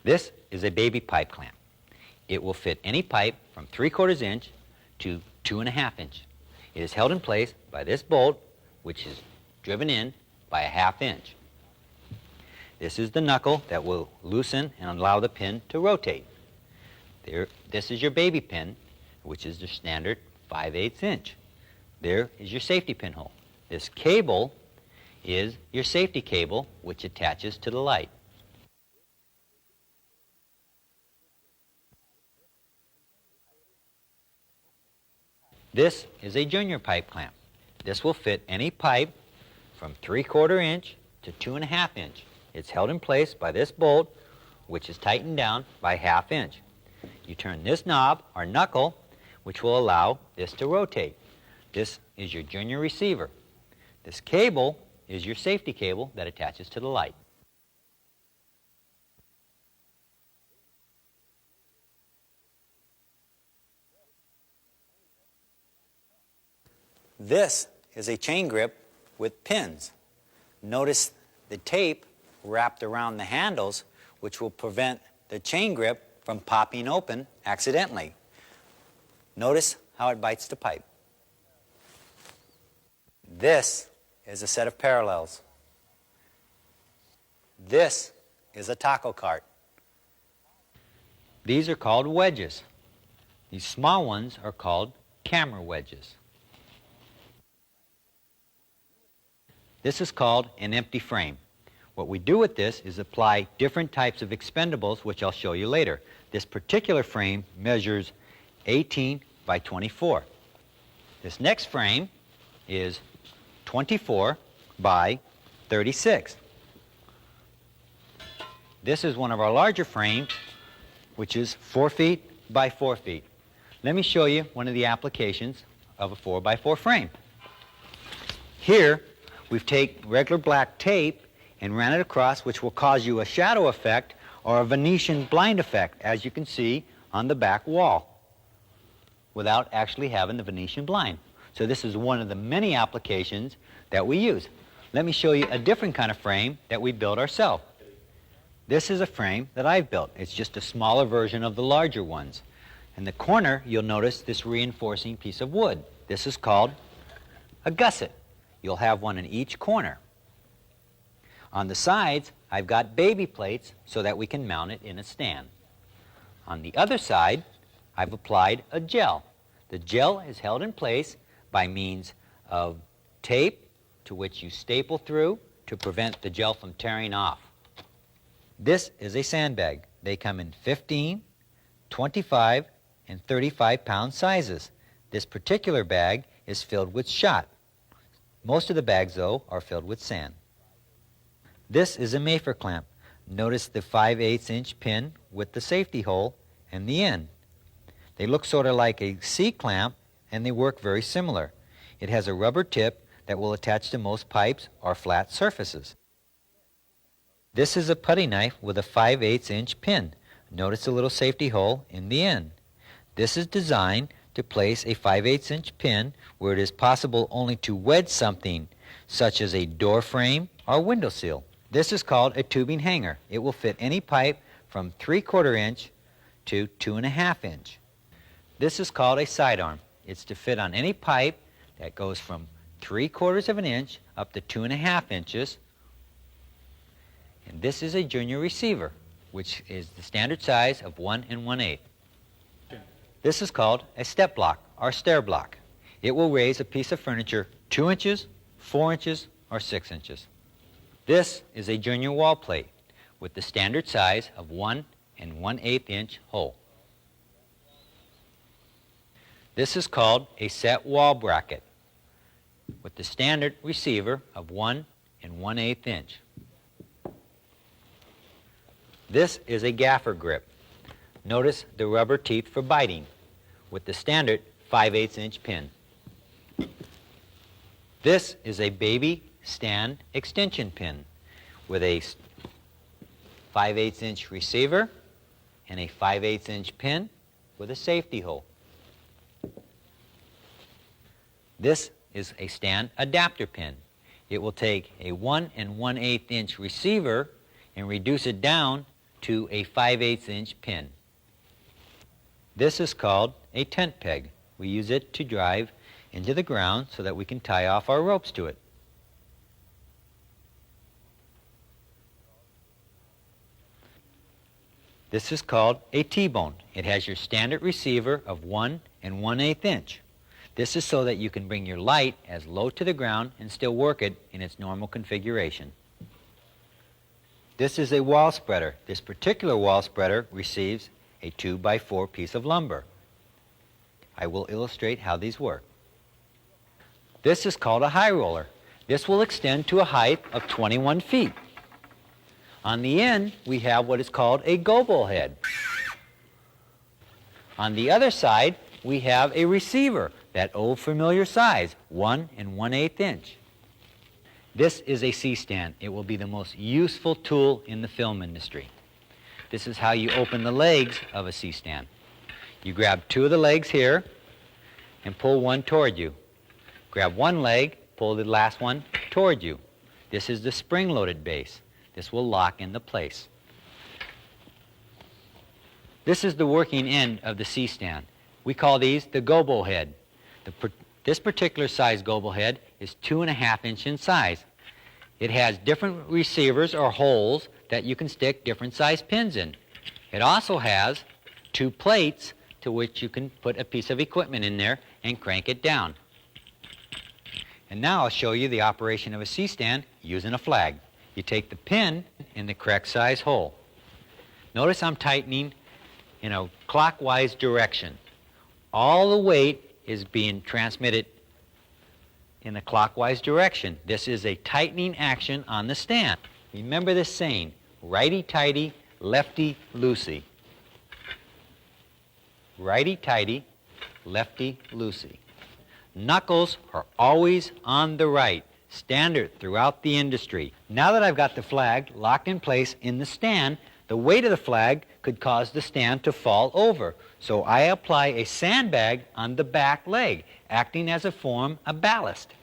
This is a baby pipe clamp. It will fit any pipe from 3/4 inch to 2.5 inch. It is held in place by this bolt, which is driven in by a 1/2 inch. This is the knuckle that will loosen and allow the pin to rotate. This is your baby pin, which is the standard 5/8 inch. There is your safety pin hole. This cable is your safety cable, which attaches to the light. This is a junior pipe clamp. This will fit any pipe from 3/4 inch to 2.5 inch. It's held in place by this bolt, which is tightened down by 1/2 inch. You turn this knob or knuckle, which will allow this to rotate. This is your junior receiver. This cable is your safety cable that attaches to the light. This is a chain grip with pins. Notice the tape wrapped around the handles, which will prevent the chain grip from popping open accidentally. Notice how it bites the pipe. This is a set of parallels. This is a taco cart. These are called wedges. These small ones are called camera wedges. This is called an empty frame. What we do with this is apply different types of expendables, which I'll show you later. This particular frame measures 18 by 24. This next frame is 24 by 36. This is one of our larger frames, which is 4 feet by 4 feet. Let me show you one of the applications of a 4 by 4 frame. Here, we've taken regular black tape and ran it across, which will cause you a shadow effect or a Venetian blind effect, as you can see on the back wall, without actually having the Venetian blind. So this is one of the many applications that we use. Let me show you a different kind of frame that we built ourselves. This is a frame that I've built. It's just a smaller version of the larger ones. In the corner, you'll notice this reinforcing piece of wood. This is called a gusset. You'll have one in each corner. On the sides, I've got baby plates so that we can mount it in a stand. On the other side, I've applied a gel. The gel is held in place by means of tape to which you staple through to prevent the gel from tearing off. This is a sandbag. They come in 15, 25, and 35-pound sizes. This particular bag is filled with shot. Most of the bags, though, are filled with sand. This is a Mayfair clamp. Notice the 5/8 inch pin with the safety hole and the end. They look sort of like a C-clamp, and they work very similar. It has a rubber tip that will attach to most pipes or flat surfaces. This is a putty knife with a 5/8 inch pin. Notice the little safety hole in the end. This is designed to place a 5/8 inch pin where it is possible only to wedge something, such as a door frame or window sill. This is called a tubing hanger. It will fit any pipe from 3/4 inch to 2.5 inch. This is called a sidearm. It's to fit on any pipe that goes from 3/4 inch up to 2.5 inches. And this is a junior receiver, which is the standard size of 1 1/8. This is called a step block or stair block. It will raise a piece of furniture 2 inches, 4 inches, or 6 inches. This is a junior wall plate with the standard size of 1 1/8 inch hole. This is called a set wall bracket with the standard receiver of 1 1/8 inch. This is a gaffer grip. Notice the rubber teeth for biting with the standard 5/8 inch pin. This is a baby stand extension pin with a 5/8 inch receiver and a 5/8 inch pin with a safety hole. This is a stand adapter pin. It will take a 1 1/8 inch receiver and reduce it down to a 5/8 inch pin. This is called a tent peg. We use it to drive into the ground so that we can tie off our ropes to it. This is called a T-bone. It has your standard receiver of 1 1/8 inch. This is so that you can bring your light as low to the ground and still work it in its normal configuration. This is a wall spreader. This particular wall spreader receives a 2x4 piece of lumber. I will illustrate how these work. This is called a high roller. This will extend to a height of 21 feet. On the end, we have what is called a gobel head. On the other side, we have a receiver, that old familiar size, 1 1/8 inch. This is a C-stand. It will be the most useful tool in the film industry. This is how you open the legs of a C-stand. You grab 2 of the legs here and pull one toward you. Grab one leg, pull the last one toward you. This is the spring-loaded base. This will lock into place. This is the working end of the C-stand. We call these the gobel head. This particular size gobel head is 2.5 inches in size. It has different receivers or holes that you can stick different size pins in. It also has 2 plates to which you can put a piece of equipment in there and crank it down. And now I'll show you the operation of a C-stand using a flag. You take the pin in the correct size hole. Notice I'm tightening in a clockwise direction. All the weight is being transmitted in a clockwise direction. This is a tightening action on the stand. Remember this saying, righty-tighty, lefty-loosey. Righty-tighty, lefty-loosey. Knuckles are always on the right, standard throughout the industry. Now that I've got the flag locked in place in the stand, the weight of the flag could cause the stand to fall over. So I apply a sandbag on the back leg, acting as a form of ballast.